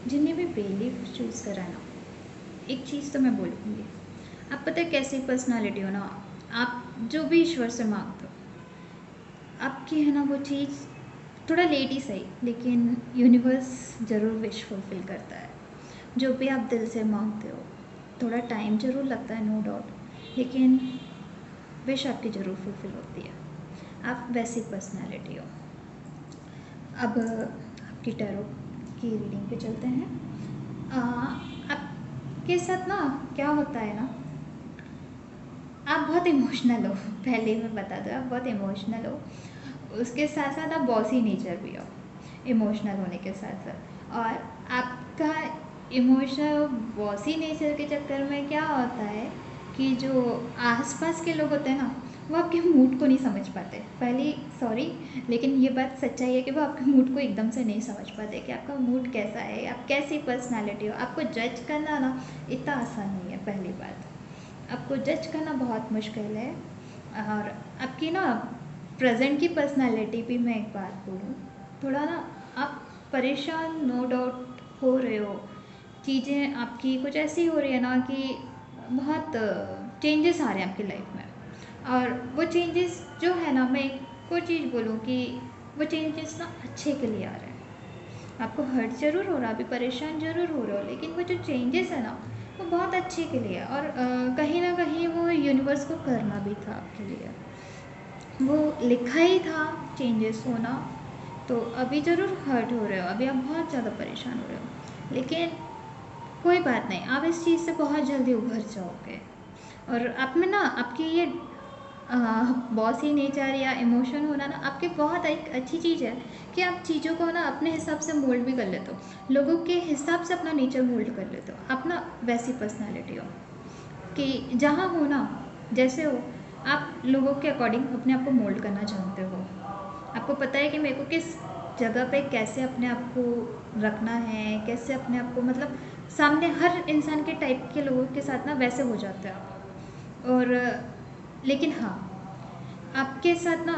जिन्हें भी believe choose करा ना, एक चीज़ तो मैं बोलूँगी, आप पता है कैसी पर्सनालिटी हो ना, आप जो भी ईश्वर से मांगते हो, आपकी है ना वो चीज़ थोड़ा लेट ही सही, लेकिन यूनिवर्स ज़रूर विश फुलफिल करता है। जो भी आप दिल से मांगते हो, थोड़ा टाइम ज़रूर लगता है नो डाउट, लेकिन विश आपकी ज़रूर फुलफिल होती है। आप वैसी पर्सनालिटी हो। अब आपकी टैरो की रीडिंग पे चलते हैं। आपके साथ ना क्या होता है ना, आप बहुत इमोशनल हो। पहले मैं बता दूँ, आप बहुत इमोशनल हो, उसके साथ साथ आप बॉसी नेचर भी हो, इमोशनल होने के साथ साथ। और आपका इमोशनल बॉसी नेचर के चक्कर में क्या होता है कि जो आसपास के लोग होते हैं ना, वो आपके मूड को नहीं समझ पाते। पहली सॉरी, लेकिन ये बात सच्चाई है कि वो आपके मूड को एकदम से नहीं समझ पाते कि आपका मूड कैसा है, आप कैसी पर्सनालिटी हो। आपको जज करना ना इतना आसान नहीं है। पहली बात, आपको जज करना बहुत मुश्किल है। और आपकी ना प्रेजेंट की पर्सनालिटी भी मैं एक बात बोलूँ, थोड़ा ना आप परेशान नो डाउट हो रहे हो। चीज़ें आपकी कुछ ऐसी हो रही है ना कि बहुत चेंजेस आ रहे हैं आपकी लाइफ में। और वो चेंजेस जो है ना, मैं कोई चीज़ बोलूँ कि वो चेंजेस ना अच्छे के लिए आ रहे हैं। आपको हर्ट ज़रूर हो रहा, अभी परेशान ज़रूर हो रहे हो, लेकिन वो जो चेंजेस है ना, वो बहुत अच्छे के लिए है। और कहीं ना कहीं वो यूनिवर्स को करना भी था आपके लिए, वो लिखा ही था चेंजेस होना। तो अभी ज़रूर हर्ट हो रहे हो, अभी आप बहुत ज़्यादा परेशान हो रहे हो, लेकिन कोई बात नहीं, आप इस चीज़ से बहुत जल्दी उभर जाओगे। और आप में ना आपकी ये बॉसी नेचर या इमोशन होना ना आपकी बहुत एक अच्छी चीज़ है कि आप चीज़ों को ना अपने हिसाब से मोल्ड भी कर लेते हो, लोगों के हिसाब से अपना नेचर मोल्ड कर लेते हो। आप ना वैसी पर्सनालिटी हो कि जहाँ हो ना, जैसे हो, आप लोगों के अकॉर्डिंग अपने आप को मोल्ड करना जानते हो। आपको पता है कि मेरे को किस जगह पे कैसे अपने आप को रखना है, कैसे अपने आप को मतलब सामने हर इंसान के टाइप के लोगों के साथ ना वैसे हो जाते हो आप। और लेकिन हाँ, आपके साथ ना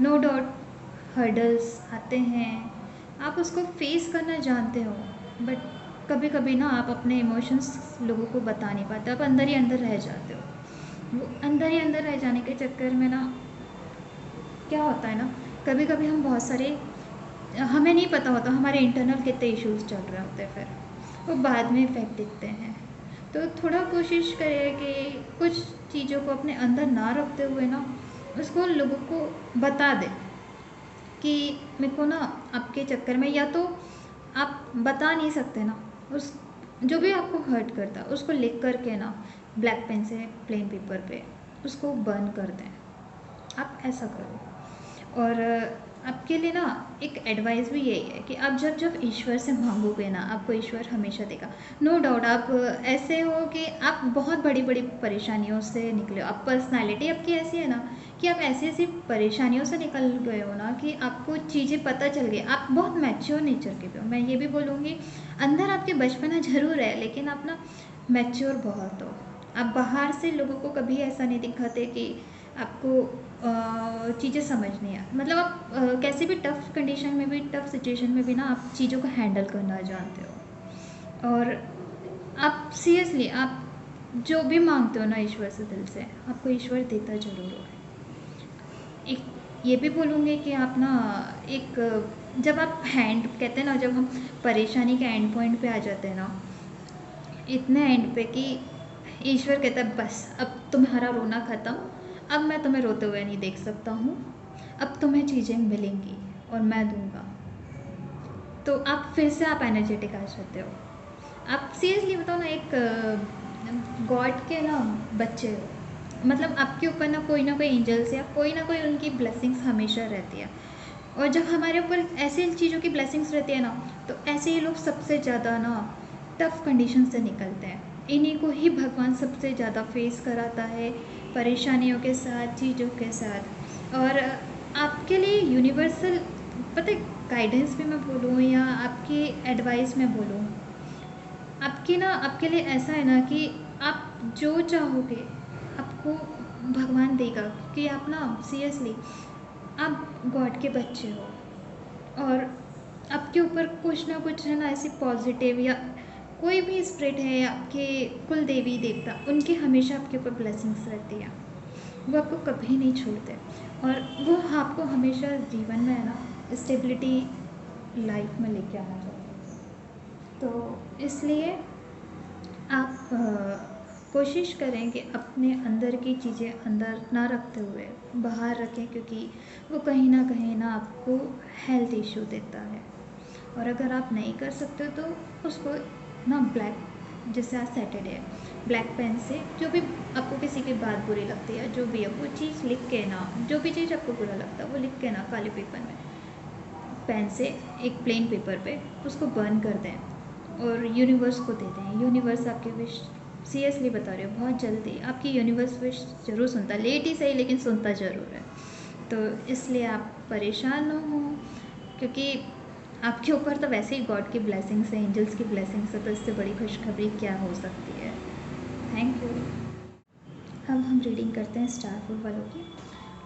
नो डाउट हर्डल्स आते हैं, आप उसको फेस करना जानते हो। बट कभी कभी ना आप अपने इमोशंस लोगों को बता नहीं पाते, आप अंदर ही अंदर रह जाते हो। वो अंदर ही अंदर रह जाने के चक्कर में ना क्या होता है ना, कभी कभी हम बहुत सारे, हमें नहीं पता होता हमारे इंटरनल कितने इश्यूज चल रहे होते हैं, फिर वो बाद में इफेक्ट दिखते हैं। तो थोड़ा कोशिश करें कि कुछ चीज़ों को अपने अंदर ना रखते हुए ना उसको लोगों को बता दें कि मेरे को ना आपके चक्कर में, या तो आप बता नहीं सकते ना, उस जो भी आपको हर्ट करता है उसको लिख करके ना ब्लैक पेन से प्लेन पेपर पे उसको बर्न कर दें। आप ऐसा करो। और आपके लिए ना एक एडवाइस भी यही है कि आप जब जब ईश्वर से मांगोगे ना, आपको ईश्वर हमेशा देगा। नो डाउट आप ऐसे हो कि आप बहुत बड़ी बड़ी परेशानियों से निकले हो, आप पर्सनालिटी आपकी ऐसी है ना कि आप ऐसी ऐसी परेशानियों से निकल गए हो ना कि आपको चीज़ें पता चल गई। आप बहुत मैच्योर नेचर के भी हो, मैं ये भी बोलूँगी। अंदर आपके बचपना ज़रूर है, लेकिन आप ना मैच्योर बहुत हो। आप बाहर से लोगों को कभी ऐसा नहीं दिखाते कि आपको चीज़ें समझ नहीं आ, मतलब आप कैसे भी टफ़ कंडीशन में भी, टफ़ सिचुएशन में भी ना आप चीज़ों को हैंडल करना जानते हो। और आप सीरियसली आप जो भी मांगते हो ना ईश्वर से दिल से, आपको ईश्वर देता ज़रूर हो। एक ये भी बोलूँगी कि आप ना एक, जब आप हैंड कहते हैं ना, जब हम परेशानी के एंड पॉइंट पे आ जाते हैं ना, इतने एंड पे कि ईश्वर कहता है बस अब तुम्हारा रोना ख़त्म, अब मैं तुम्हें रोते हुए नहीं देख सकता हूँ, अब तुम्हें चीज़ें मिलेंगी और मैं दूंगा। तो आप फिर से आप एनर्जेटिक आ जाते हो। आप सीरियसली बताओ ना, एक गॉड के ना बच्चे हो, मतलब आपके ऊपर ना कोई एंजल्स या कोई ना कोई उनकी ब्लेसिंग्स हमेशा रहती है। और जब हमारे ऊपर ऐसी चीज़ों की ब्लेसिंग्स रहती है ना, तो ऐसे ही लोग सबसे ज़्यादा ना टफ कंडीशन से निकलते हैं। इन्हीं को ही भगवान सबसे ज़्यादा फेस कराता है, परेशानियों के साथ, चीज़ों के साथ। और आपके लिए यूनिवर्सल, पता है, गाइडेंस भी मैं बोलूँ या आपकी एडवाइस में बोलूँ, आपकी ना आपके लिए ऐसा है ना कि आप जो चाहोगे आपको भगवान देगा, कि आप ना सीरियसली आप गॉड के बच्चे हो। और आपके ऊपर कुछ ना कुछ है ना ऐसी पॉजिटिव या कोई भी स्पिरिट है, आपके कुल देवी देवता, उनकी हमेशा आपके ऊपर ब्लेसिंग्स रहती है। वो आपको कभी नहीं छोड़ते और वो आपको हमेशा जीवन में है ना स्टेबिलिटी लाइफ में लेके आना चाहते हैं। तो इसलिए आप कोशिश करें कि अपने अंदर की चीज़ें अंदर ना रखते हुए बाहर रखें, क्योंकि वो कहीं ना आपको हेल्थ इशू देता है। और अगर आप नहीं कर सकते तो उसको ना ब्लैक, जैसे आज सैटरडे है, ब्लैक पेन से जो भी आपको किसी की बात बुरी लगती है, जो भी है वो चीज़ लिख के ना, जो भी चीज़ आपको बुरा लगता है वो लिख के ना काले पेपर में, पेन से एक प्लेन पेपर पे उसको बर्न कर दें और यूनिवर्स को दे दें। यूनिवर्स आपके विश, सीरियसली बता रही हूँ, बहुत जल्दी आपकी यूनिवर्स विश ज़रूर सुनता, लेट ही सही लेकिन सुनता ज़रूर है। तो इसलिए आप परेशान ना हो, क्योंकि आपके ऊपर तो वैसे ही गॉड की ब्लेसिंग्स है, एंजल्स की ब्लेसिंग्स है, तो इससे बड़ी खुशखबरी क्या हो सकती है। Thank you. अब हम रीडिंग करते हैं स्टार फूल वालों की।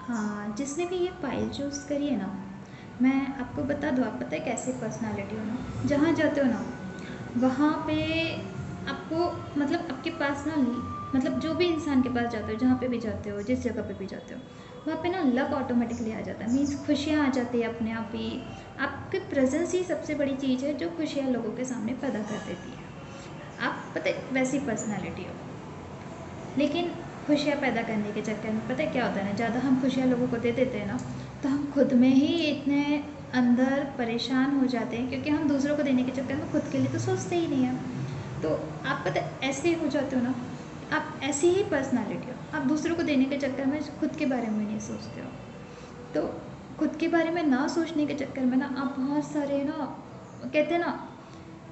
हाँ, जिसने भी ये फाइल चूज़ करी है ना, मैं आपको बता दूँ, आप पता है कैसी पर्सनालिटी हो ना, जहाँ जाते हो ना वहाँ पे आपको मतलब आपके पास ना, मतलब जो भी इंसान के पास जाते हो, जहाँ पे भी जाते हो, जिस जगह पे भी जाते हो, वहाँ पे ना लक ऑटोमेटिकली आ जाता है। मीन्स खुशियाँ आ जाती है अपने आप ही। आपके प्रेजेंस ही सबसे बड़ी चीज़ है जो खुशियाँ लोगों के सामने पैदा कर देती है। आप पता है वैसी पर्सनालिटी हो, लेकिन खुशियाँ पैदा करने के चक्कर में पता है क्या होता है ना, ज़्यादा हम खुशियाँ लोगों को दे देते हैं ना, तो हम खुद में ही इतने अंदर परेशान हो जाते हैं, क्योंकि हम दूसरों को देने के चक्कर में खुद के लिए तो सोचते ही नहीं हैं। तो आप पता है ऐसे हो जाते हो ना, आप ऐसी ही पर्सनालिटी हो, आप दूसरों को देने के चक्कर में खुद के बारे में नहीं सोचते हो। तो खुद के बारे में ना सोचने के चक्कर में ना आप बहुत सारे ना, कहते हैं ना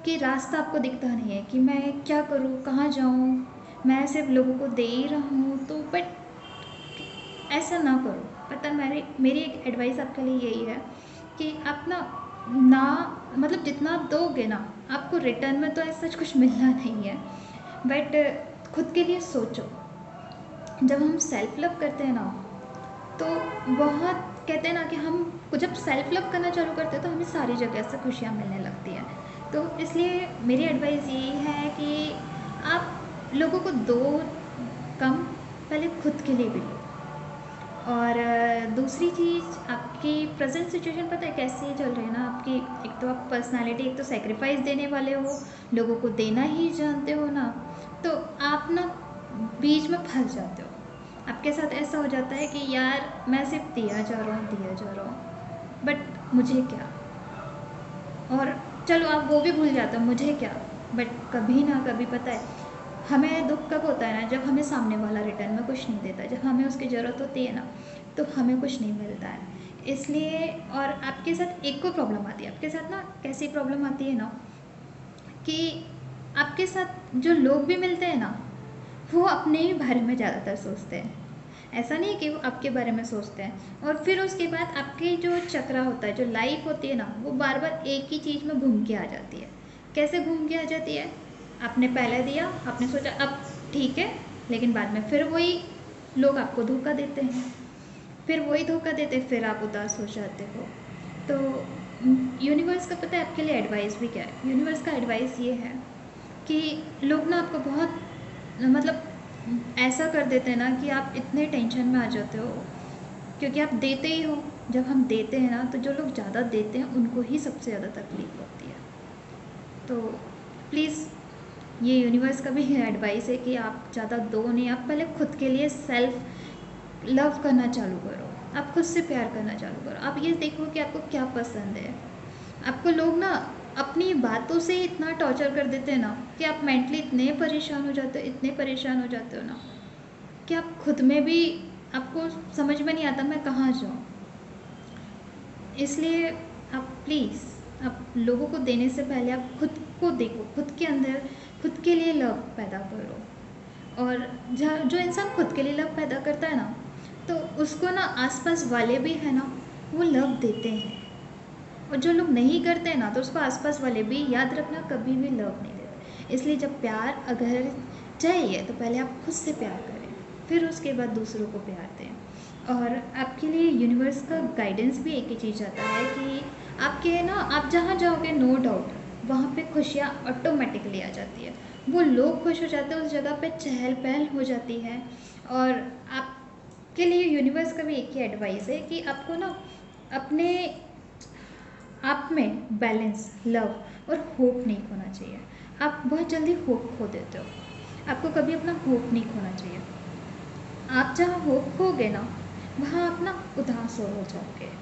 कि रास्ता आपको दिखता नहीं है कि मैं क्या करूँ, कहाँ जाऊँ, मैं सिर्फ लोगों को दे ही रहा हूँ। तो बट ऐसा ना करो। पता है मेरी एक एडवाइस आपके लिए यही है कि आप ना मतलब जितना आप दोगे ना, आपको रिटर्न में तो ऐसा कुछ मिलना नहीं है, बट खुद के लिए सोचो। जब हम सेल्फ लव करते हैं ना, तो बहुत कहते हैं ना कि हम जब सेल्फ लव करना चालू करते हैं तो हमें सारी जगह से खुशियाँ मिलने लगती हैं। तो इसलिए मेरी एडवाइस यही है कि आप लोगों को दो कम, पहले खुद के लिए भी लो। और दूसरी चीज़, आपकी प्रेजेंट सिचुएशन पता है कैसी चल रही है ना आपकी, एक तो आप पर्सनालिटी, एक तो सेक्रीफाइस देने वाले हो, लोगों को देना ही जानते हो ना, तो आप ना बीच में फंस जाते हो। आपके साथ ऐसा हो जाता है कि यार मैं सिर्फ दिया जा रहा हूँ, बट मुझे क्या, और चलो आप वो भी भूल जाते हो मुझे क्या। बट कभी ना कभी पता है हमें दुख कब होता है ना, जब हमें सामने वाला रिटर्न में कुछ नहीं देता, जब हमें उसकी ज़रूरत होती है ना तो हमें कुछ नहीं मिलता है। इसलिए, और आपके साथ एक को प्रॉब्लम आती है, आपके साथ ना कैसी प्रॉब्लम आती है ना कि आपके साथ जो लोग भी मिलते हैं ना, वो अपने ही बारे में ज़्यादातर सोचते हैं। ऐसा नहीं है कि वो आपके बारे में सोचते हैं, और फिर उसके बाद आपकी जो चक्रा होता है, जो लाइफ होती है ना, वो बार बार एक ही चीज़ में घूम के आ जाती है। कैसे घूम के आ जाती है? आपने पहले दिया, आपने सोचा अब ठीक है, लेकिन बाद में फिर वही लोग आपको धोखा देते हैं, फिर वही धोखा देते, फिर आप उदास हो जाते हो। तो यूनिवर्स का पता है आपके लिए एडवाइस भी क्या है? यूनिवर्स का एडवाइस ये है कि लोग ना आपको बहुत मतलब ऐसा कर देते हैं ना कि आप इतने टेंशन में आ जाते हो, क्योंकि आप देते ही हो। जब हम देते हैं ना, तो जो लोग ज़्यादा देते हैं उनको ही सबसे ज़्यादा तकलीफ होती है। तो प्लीज़, ये यूनिवर्स का भी एडवाइस है कि आप ज़्यादा दो नहीं, आप पहले खुद के लिए सेल्फ लव करना चालू करो, आप खुद से प्यार करना चालू करो। आप ये देखो कि आपको क्या पसंद है। आपको लोग ना अपनी बातों से ही इतना टॉर्चर कर देते हैं ना कि आप मेंटली इतने परेशान हो जाते हो, इतने परेशान हो जाते हो ना कि आप खुद में भी, आपको समझ में नहीं आता मैं कहाँ जाऊँ। इसलिए आप प्लीज़, आप लोगों को देने से पहले आप खुद को देखो, खुद के अंदर खुद के लिए लव पैदा करो। और जो इंसान खुद के लिए लव पैदा करता है ना, तो उसको ना आसपास वाले भी है ना, वो लव देते हैं। और जो लोग नहीं करते हैं ना, तो उसको आसपास वाले भी, याद रखना, कभी भी लव नहीं देते। इसलिए जब प्यार अगर चाहिए तो पहले आप खुद से प्यार करें, फिर उसके बाद दूसरों को प्यार दें। और आपके लिए यूनिवर्स का गाइडेंस भी एक ही चीज़ आता है कि आपके ना, आप जहाँ जाओगे नो डाउट वहाँ पे खुशियाँ ऑटोमेटिकली आ जाती है। वो लोग खुश हो जाते हैं, उस जगह पे चहल पहल हो जाती है। और आपके लिए यूनिवर्स का भी एक ही एडवाइस है कि आपको ना अपने आप में बैलेंस, लव और होप नहीं खोना चाहिए। आप बहुत जल्दी होप खो देते हो, आपको कभी अपना होप नहीं खोना चाहिए। आप जहाँ होप खोगे ना, वहाँ आप ना उदास हो जाओगे।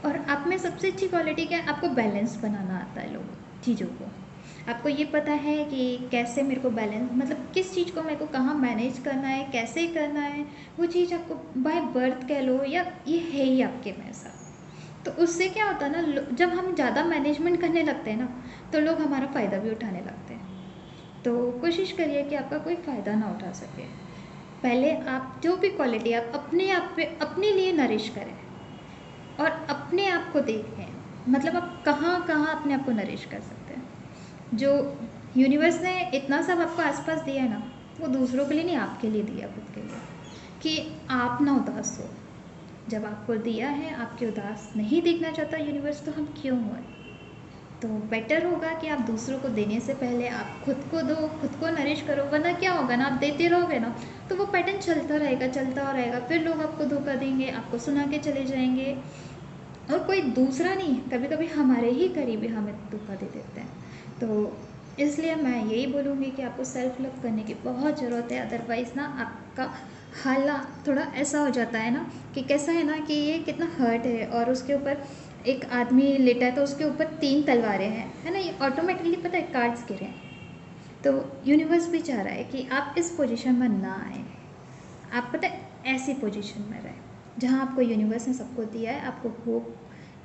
और आप में सबसे अच्छी क्वालिटी क्या है, आपको बैलेंस बनाना आता है लोग चीज़ों को। आपको ये पता है कि कैसे मेरे को बैलेंस, मतलब किस चीज़ को मेरे को कहाँ मैनेज करना है, कैसे करना है। वो चीज़ आपको बाय बर्थ कह लो या ये है ही आपके में ऐसा। तो उससे क्या होता है ना, जब हम ज़्यादा मैनेजमेंट करने लगते हैं ना, तो लोग हमारा फ़ायदा भी उठाने लगते हैं। तो कोशिश करिए कि आपका कोई फ़ायदा ना उठा सके। पहले आप जो भी क्वालिटी आप अपने आप पे अपने लिए नरिश करें और अपने आप को देखें। मतलब आप कहाँ कहाँ अपने आप को नरिश कर सकते हैं। जो यूनिवर्स ने इतना सब आपको आसपास दिया है ना, वो दूसरों के लिए नहीं, आपके लिए दिया, खुद के लिए, कि आप ना उदास हो। जब आपको दिया है, आपके उदास नहीं देखना चाहता यूनिवर्स, तो हम क्यों हुए। तो बेटर होगा कि आप दूसरों को देने से पहले आप खुद को दो, खुद को नरिश करो। वरना क्या होगा ना, आप देते रहोगे ना, तो वो पैटर्न चलता रहेगा चलता रहेगा, फिर लोग आपको धोखा देंगे, आपको सुना के चले जाएंगे। और कोई दूसरा नहीं, कभी कभी हमारे ही करीबी हमें धोखा दे देते हैं। तो इसलिए मैं यही बोलूँगी कि आपको सेल्फ लव करने की बहुत ज़रूरत है। अदरवाइज़ ना आपका हालात थोड़ा ऐसा हो जाता है ना, कि कैसा है ना कि ये कितना हर्ट है और उसके ऊपर एक आदमी लेटा है तो उसके ऊपर 3 तलवारें हैं, है ना, ये ऑटोमेटिकली पता है कार्ड्स गिरे हैं। तो यूनिवर्स भी चाह रहा है कि आप इस पोजीशन में ना आए। आप पता है ऐसी पोजीशन में रहे जहाँ आपको यूनिवर्स ने सब कुछ दिया है, आपको होप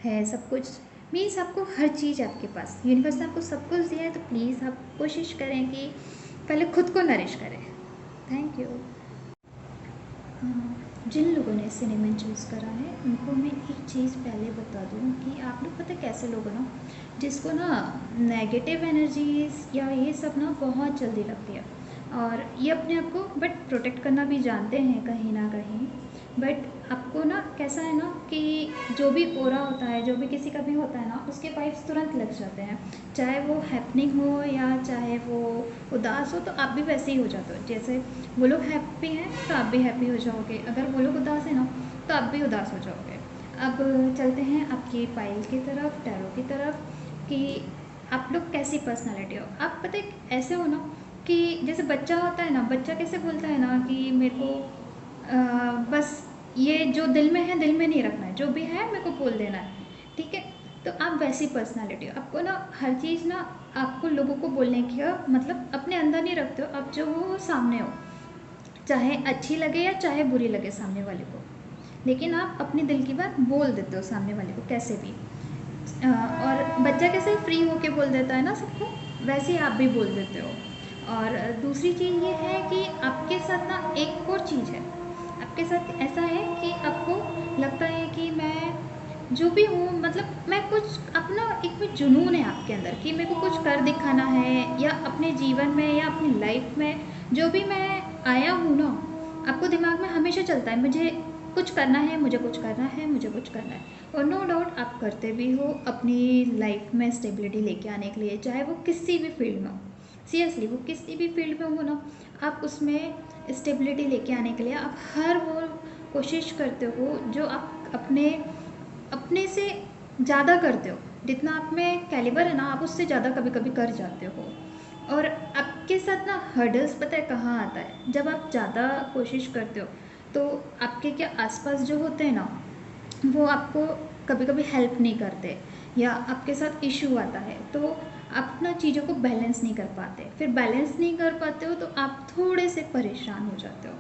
है, सब कुछ मीन्स आपको हर चीज़ है आपके पास। यूनिवर्स ने आपको सब कुछ दिया है, तो प्लीज़ आप कोशिश करें कि पहले खुद को नरिश करें। Thank you. जिन लोगों ने सिनेमा चूज़ करा है उनको मैं एक चीज़ पहले बता दूँ कि आप लोग पता है कैसे लोग हो ना, जिसको ना नेगेटिव एनर्जीज या ये सब ना बहुत जल्दी लगती है। और ये अपने आप को बट प्रोटेक्ट करना भी जानते हैं कहीं ना कहीं। बट आपको ना कैसा है ना कि जो भी ओरा होता है, जो भी किसी का भी होता है ना, उसके वाइब्स तुरंत लग जाते हैं। चाहे वो हैपनिंग हो या चाहे वो उदास हो, तो आप भी वैसे ही हो जाते हो। जैसे वो लोग हैप्पी हैं तो आप भी हैप्पी हो जाओगे, अगर वो लोग उदास है ना तो आप भी उदास हो जाओगे। अब चलते हैं आपकी पाइल की तरफ, टैरो की तरफ, कि आप लोग कैसी पर्सनालिटी हो। आप पता है ऐसे हो ना कि जैसे बच्चा होता है ना, बच्चा कैसे बोलता है ना कि मेरे को बस ये जो दिल में है दिल में नहीं रखना है, जो भी है मेरे को बोल देना है, ठीक है। तो आप वैसी पर्सनालिटी हो। आपको ना हर चीज़ ना, आपको लोगों को बोलने का मतलब अपने अंदर नहीं रखते हो, आप जो हो सामने हो, चाहे अच्छी लगे या चाहे बुरी लगे सामने वाले को, लेकिन आप अपने दिल की बात बोल देते हो सामने वाले को कैसे भी। और बच्चा कैसे फ्री होके बोल देता है ना सबको, वैसे ही आप भी बोल देते हो। और दूसरी चीज़ ये है कि आपके साथ ना एक और चीज़ है, आपके साथ ऐसा है कि आपको लगता है कि मैं जो भी हूँ, मतलब मैं कुछ अपना एक में जुनून है आपके अंदर कि मेरे को कुछ कर दिखाना है, या अपने जीवन में या अपनी लाइफ में जो भी मैं आया हूँ ना, आपको दिमाग में हमेशा चलता है मुझे कुछ करना है, मुझे कुछ करना है, मुझे कुछ करना है। और नो डाउट आप करते भी हो अपनी लाइफ में स्टेबिलिटी लेके आने के लिए, चाहे वो किसी भी फील्ड में हो। सीरियसली वो किसी भी फील्ड में हो ना, आप उसमें स्टेबिलिटी लेके आने के लिए आप हर वो कोशिश करते हो जो आप अपने अपने से ज़्यादा करते हो। जितना आप में कैलिबर है ना, आप उससे ज़्यादा कभी कभी कर जाते हो। और आपके साथ ना हर्डल्स पता है कहाँ आता है, जब आप ज़्यादा कोशिश करते हो तो आपके क्या आसपास जो होते हैं ना, वो आपको कभी कभी हेल्प नहीं करते, या आपके साथ इशू आता है, तो आप ना चीज़ों को बैलेंस नहीं कर पाते। फिर बैलेंस नहीं कर पाते हो तो आप थोड़े से परेशान हो जाते हो,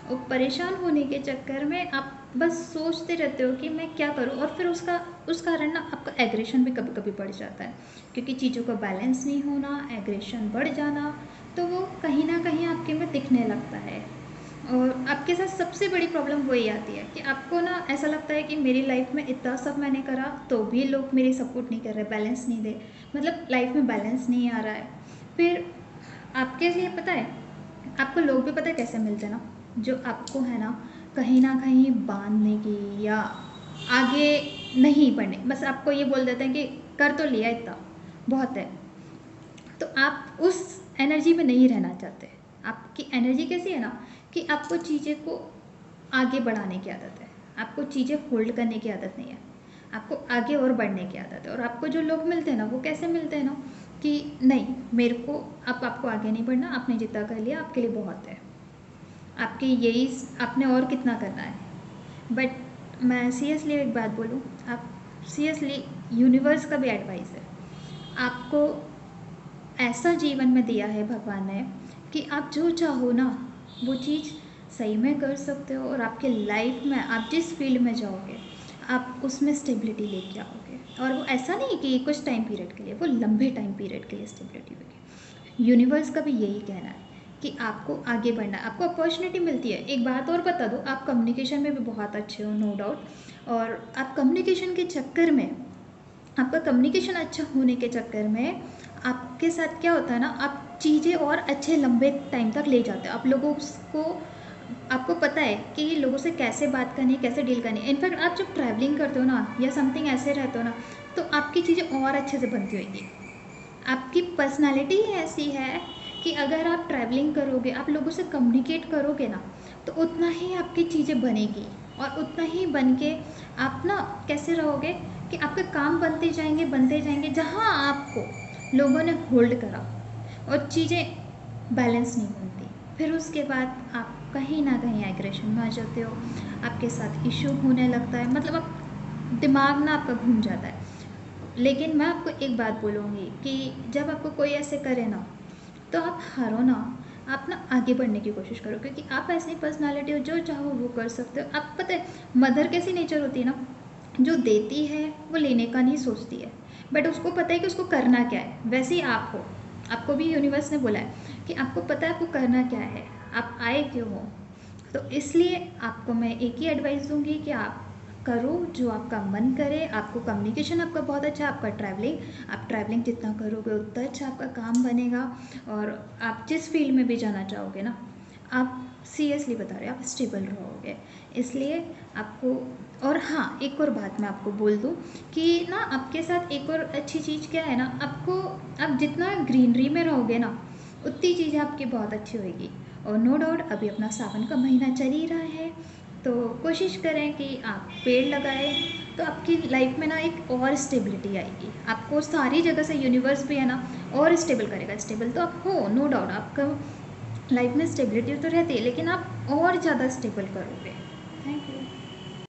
और परेशान होने के चक्कर में आप बस सोचते रहते हो कि मैं क्या करूं, और फिर उस कारण ना आपका एग्रेशन भी कभी कभी बढ़ जाता है, क्योंकि चीज़ों का बैलेंस नहीं होना, एग्रेशन बढ़ जाना, तो वो कहीं ना कहीं आपके में दिखने लगता है। और आपके साथ सबसे बड़ी प्रॉब्लम वही आती है कि आपको ना ऐसा लगता है कि मेरी लाइफ में इतना सब मैंने करा तो भी लोग मेरी सपोर्ट नहीं कर रहे, बैलेंस नहीं दे, मतलब लाइफ में बैलेंस नहीं आ रहा है। फिर आपके लिए पता है, आपको लोग भी पता है कैसे मिलते हैं ना, जो आपको है ना कहीं बांधने की या आगे नहीं पढ़ने, बस आपको ये बोल देते हैं कि कर तो लिया इतना बहुत है, तो आप उस एनर्जी में नहीं रहना चाहते। आपकी एनर्जी कैसी है ना कि आपको चीज़ें को आगे बढ़ाने की आदत है, आपको चीज़ें होल्ड करने की आदत नहीं है, आपको आगे और बढ़ने की आदत है। और आपको जो लोग मिलते हैं ना वो कैसे मिलते हैं ना कि नहीं मेरे को अब आपको आगे नहीं बढ़ना, आपने जितना कर लिया आपके लिए बहुत है, आपके यही आपने और कितना करना है। बट मैं सीरियसली एक बात बोलूँ, आप सीरियसली यूनिवर्स का भी एडवाइस है, आपको ऐसा जीवन में दिया है भगवान ने कि आप जो चाहो ना वो चीज़ सही में कर सकते हो। और आपके लाइफ में आप जिस फील्ड में जाओगे आप उसमें स्टेबिलिटी लेके आओगे। और वो ऐसा नहीं कि कुछ टाइम पीरियड के लिए, वो लंबे टाइम पीरियड के लिए स्टेबिलिटी होगी। यूनिवर्स का भी यही कहना है कि आपको आगे बढ़ना है, आपको अपॉर्चुनिटी मिलती है। एक बात और बता दो, आप कम्युनिकेशन में भी बहुत अच्छे हो नो डाउट, और आप कम्युनिकेशन के चक्कर में, आपका कम्युनिकेशन अच्छा होने के चक्कर में आपके साथ क्या होता है ना, आप चीज़ें और अच्छे लंबे टाइम तक ले जाते हो। आप लोगों को, आपको पता है कि लोगों से कैसे बात करनी है, कैसे डील करनी है। इनफैक्ट आप जब ट्रैवलिंग करते हो ना या समथिंग ऐसे रहते हो ना, तो आपकी चीज़ें और अच्छे से बनती होगी। आपकी पर्सनालिटी ही ऐसी है कि अगर आप ट्रैवलिंग करोगे, आप लोगों से कम्युनिकेट करोगे ना, तो उतना ही आपकी चीज़ें बनेगी। और उतना ही बन के आप ना कैसे रहोगे कि आपके काम बनते जाएंगे जहाँ आपको लोगों ने होल्ड करा, और चीज़ें बैलेंस नहीं बनती। फिर उसके बाद आप कहीं ना कहीं एग्रेशन में आ जाते हो, आपके साथ इशू होने लगता है, मतलब आप दिमाग ना आपका घूम जाता है। लेकिन मैं आपको एक बात बोलूँगी कि जब आपको कोई ऐसे करे ना, तो आप हारो ना, आप ना आगे बढ़ने की कोशिश करो, क्योंकि आप ऐसी पर्सनालिटी हो जो चाहो वो कर सकते हो। आप पता है मदर कैसी नेचर होती है ना, जो देती है वो लेने का नहीं सोचती है, बट उसको पता है कि उसको करना क्या है। वैसे ही आप हो, आपको भी यूनिवर्स ने बोला है कि आपको पता है आपको करना क्या है, आप आए क्यों हो। तो इसलिए आपको मैं एक ही एडवाइस दूंगी कि आप करो जो आपका मन करे। आपको कम्युनिकेशन आपका बहुत अच्छा है, आपका ट्रैवलिंग, आप ट्रैवलिंग जितना करोगे उतना अच्छा आपका काम बनेगा। और आप जिस फील्ड में भी जाना चाहोगे ना, आप सीरियसली बता रहे हो आप स्टेबल रहोगे। इसलिए आपको, और हाँ एक और बात मैं आपको बोल दूँ कि ना आपके साथ एक और अच्छी चीज़ क्या है ना, आपको, आप जितना ग्रीनरी में रहोगे ना उतनी चीज़ें आपकी बहुत अच्छी होगी। और नो डाउट अभी अपना सावन का महीना चल ही रहा है, तो कोशिश करें कि आप पेड़ लगाएं, तो आपकी लाइफ में ना एक और स्टेबिलिटी आएगी। आपको सारी जगह से यूनिवर्स भी है ना और स्टेबल करेगा। स्टेबल तो आप हो नो डाउट, आपका लाइफ में स्टेबिलिटी तो रहती है, लेकिन आप और ज़्यादा स्टेबल करोगे।